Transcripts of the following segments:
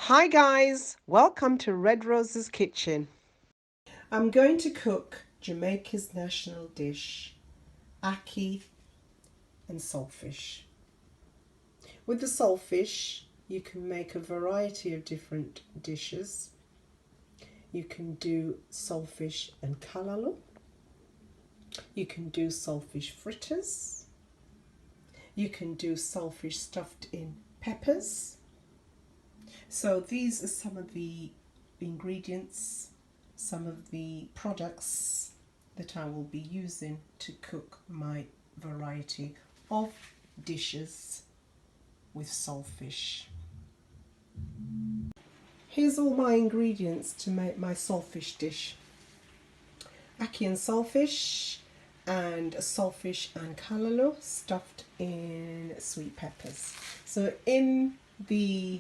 Hi guys, welcome to Red Rose's Kitchen. I'm going to cook Jamaica's national dish, ackee and saltfish. With the saltfish, you can make a variety of different dishes. You can do saltfish and callaloo. You can do saltfish fritters. You can do saltfish stuffed in peppers. So these are some of the ingredients, some of the products that I will be using to cook my variety of dishes with saltfish. Here's all my ingredients to make my saltfish dish. Ackee and saltfish and saltfish and callaloo stuffed in sweet peppers. So in the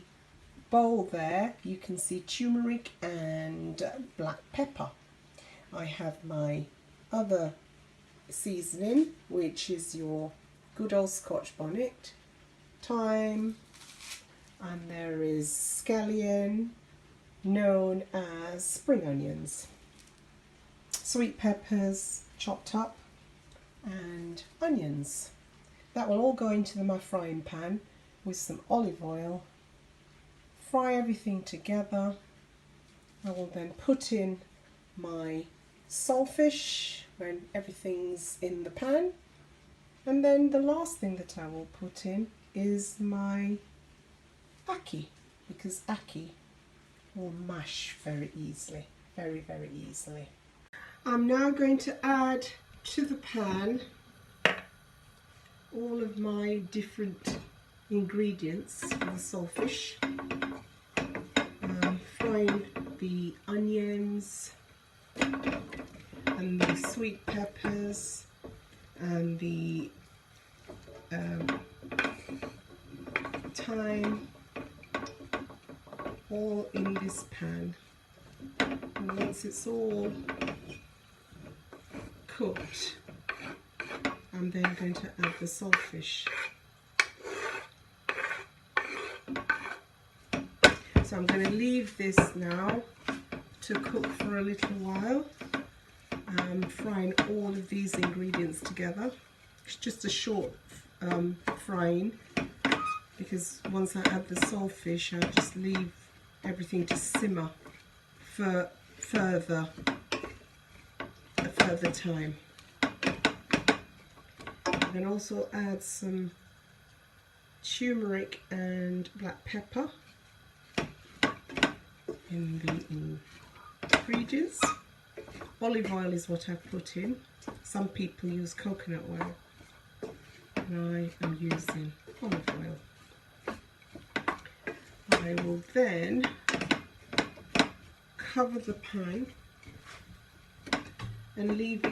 bowl there you can see turmeric and black pepper. I have my other seasoning, which is your good old Scotch bonnet, thyme, and there is scallion known as spring onions, sweet peppers chopped up, and onions. That will all go into my frying pan with some olive oil. Fry everything together. I will then put in my saltfish when everything's in the pan, and then the last thing that I will put in is my ackee, because ackee will mash very easily, very easily. I'm now going to add to the pan all of my different ingredients for the saltfish. Frying the onions and the sweet peppers and the thyme all in this pan, and once it's all cooked, I'm then going to add the saltfish. So I'm going to leave this now to cook for a little while. I'm frying all of these ingredients together. It's just a short frying, because once I add the saltfish, I'll just leave everything to simmer for a further time. I'm going to also add some turmeric and black pepper in the ingredients. Olive oil is what I've put in. Some people use coconut oil, and I am using olive oil. I will then cover the pan and leave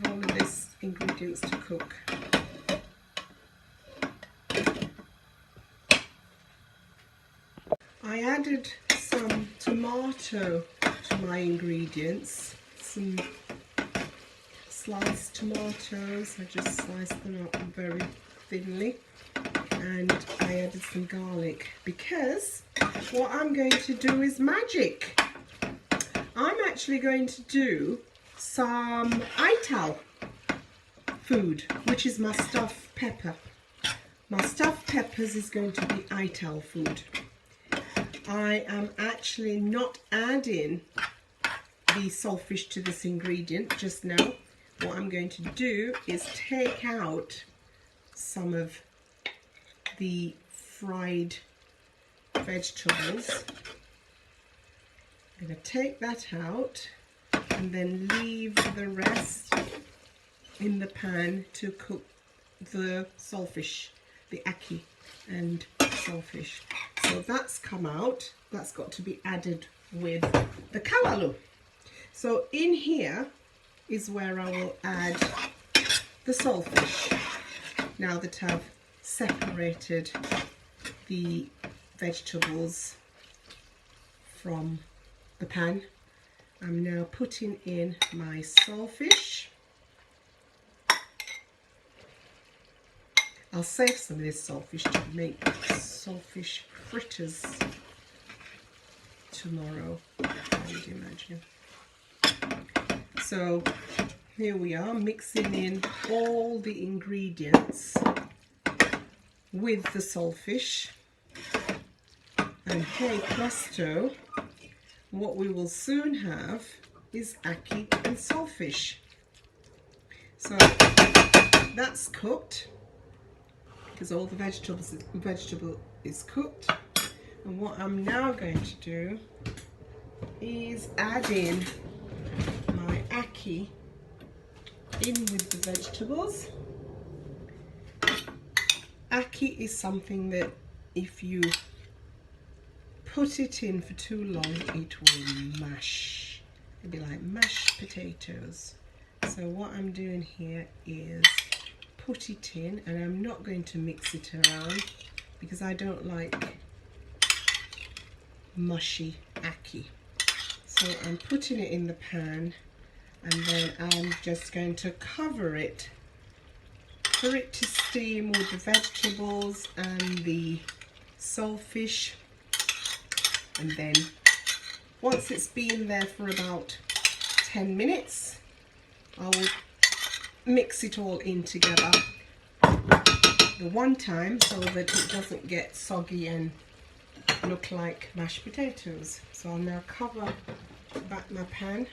all of these ingredients to cook. I added some tomato to my ingredients, some sliced tomatoes. I just sliced them up very thinly, and I added some garlic, because what I'm going to do is magic. I'm actually going to do some ital food, which is my stuffed pepper. My stuffed peppers is going to be ital food. I am actually not adding the saltfish to this ingredient just now. What I'm going to do is take out some of the fried vegetables. I'm going to take that out and then leave the rest in the pan to cook the saltfish, the ackee and saltfish. So that's come out. That's got to be added with the callaloo. So in here is where I will add the saltfish. Now that I've separated the vegetables from the pan, I'm now putting in my saltfish. I'll save some of this saltfish to make saltfish fritters tomorrow, I would imagine. So here we are, mixing in all the ingredients with the saltfish, and hey presto, what we will soon have is ackee and saltfish. So that's cooked because all the vegetable is cooked, and what I'm now going to do is add in my ackee in with the vegetables. Ackee is something that if you put it in for too long, it will mash. It'll be like mashed potatoes. So what I'm doing here is put it in, and I'm not going to mix it around because I don't like mushy ackee. So I'm putting it in the pan, and then I'm just going to cover it for it to steam with the vegetables and the saltfish. And then once it's been there for about 10 minutes, I'll mix it all in together the one time so that it doesn't get soggy and look like mashed potatoes. So I'll now cover back my pan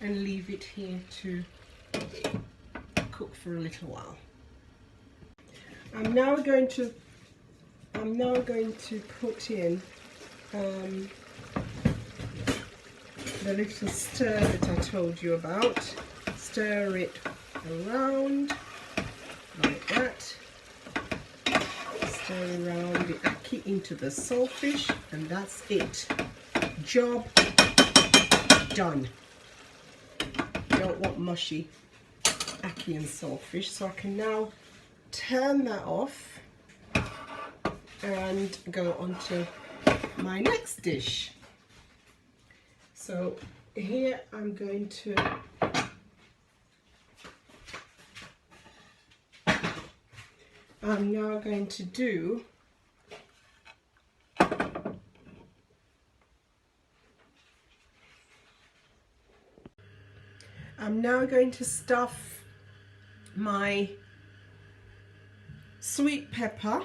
and leave it here to cook for a little while. I'm now going to put in the little stir that I told you about. Stir it around like that. Stir around the ackee into the saltfish, and that's it. Job done. Don't want mushy ackee and saltfish, so I can now turn that off and go on to my next dish. So here I'm now going to do stuff my sweet pepper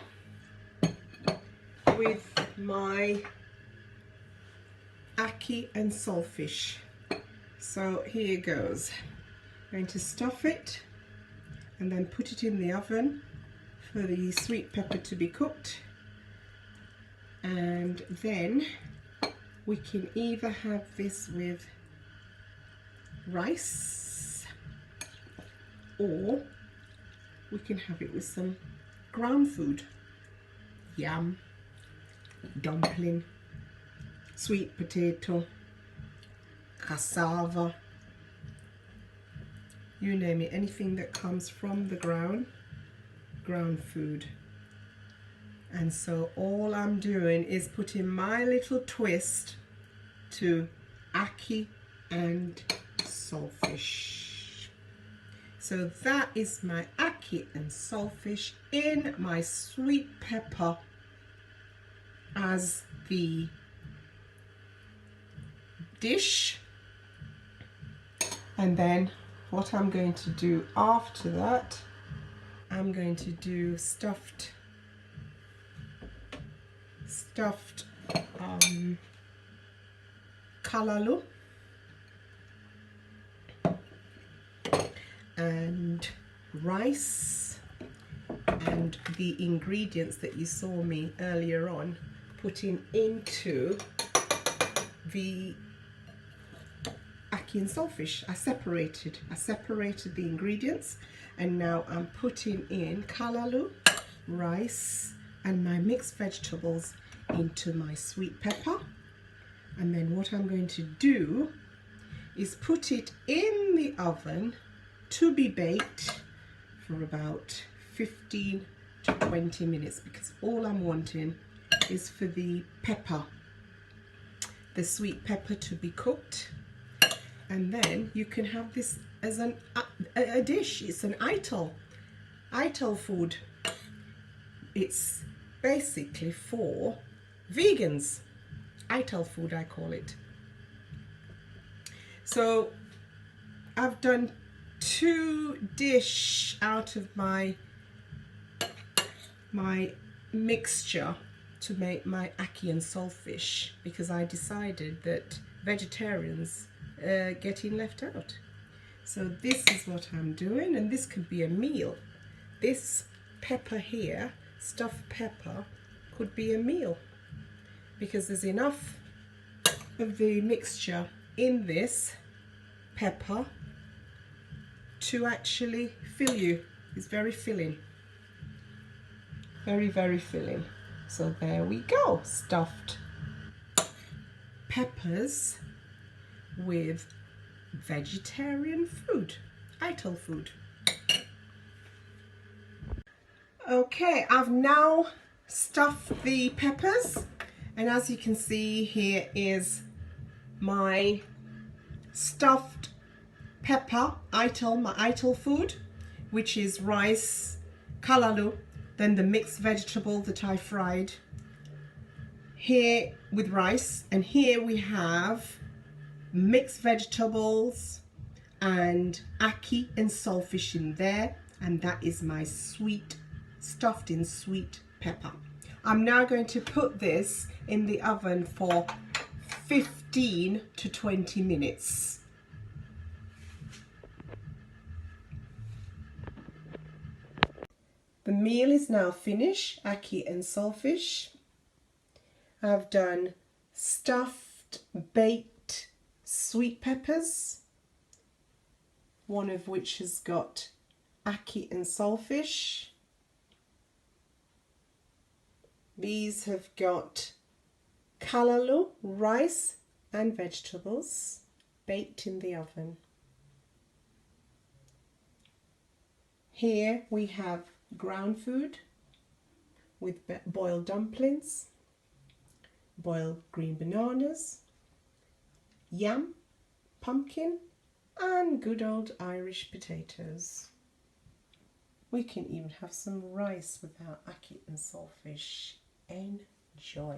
with my ackee and saltfish. So here goes. I'm going to stuff it and then put it in the oven for the sweet pepper to be cooked, and then we can either have this with rice or we can have it with some ground food, yam, dumpling, sweet potato, cassava, you name it, anything that comes from the ground food. And so all I'm doing is putting my little twist to ackee and saltfish. So that is my ackee and saltfish in my sweet pepper as the dish. And then what I'm going to do after that, I'm going to do stuffed callaloo and rice, and the ingredients that you saw me earlier on putting into the ackee and saltfish. I separated the ingredients, and now I'm putting in callaloo, rice, and my mixed vegetables into my sweet pepper. And then what I'm going to do is put it in the oven to be baked for about 15 to 20 minutes, because all I'm wanting is for the sweet pepper to be cooked. And then you can have this as a dish. It's an ital food. It's basically for vegans. ITAL food, I call it. So I've done 2 dish out of my mixture to make my ackee and saltfish, because I decided that vegetarians are getting left out. So this is what I'm doing, and this could be a meal. This pepper here, stuffed pepper, could be a meal, because there's enough of the mixture in this pepper to actually fill you. It's very filling. Very, very filling. So there we go. Stuffed peppers with vegetarian food. ITAL food. Okay, I've now stuffed the peppers, and as you can see, here is my stuffed pepper, my ITAL food, which is rice, callaloo, then the mixed vegetable that I fried here with rice, and here we have mixed vegetables and ackee and saltfish in there, and that is my sweet, stuffed in sweet pepper. I'm now going to put this in the oven for 15 to 20 minutes. The meal is now finished, ackee and saltfish. I've done stuffed baked sweet peppers, one of which has got ackee and saltfish. These have got callaloo, rice and vegetables baked in the oven. Here we have ground food with boiled dumplings, boiled green bananas, yam, pumpkin and good old Irish potatoes. We can even have some rice with our ackee and saltfish. Enjoy.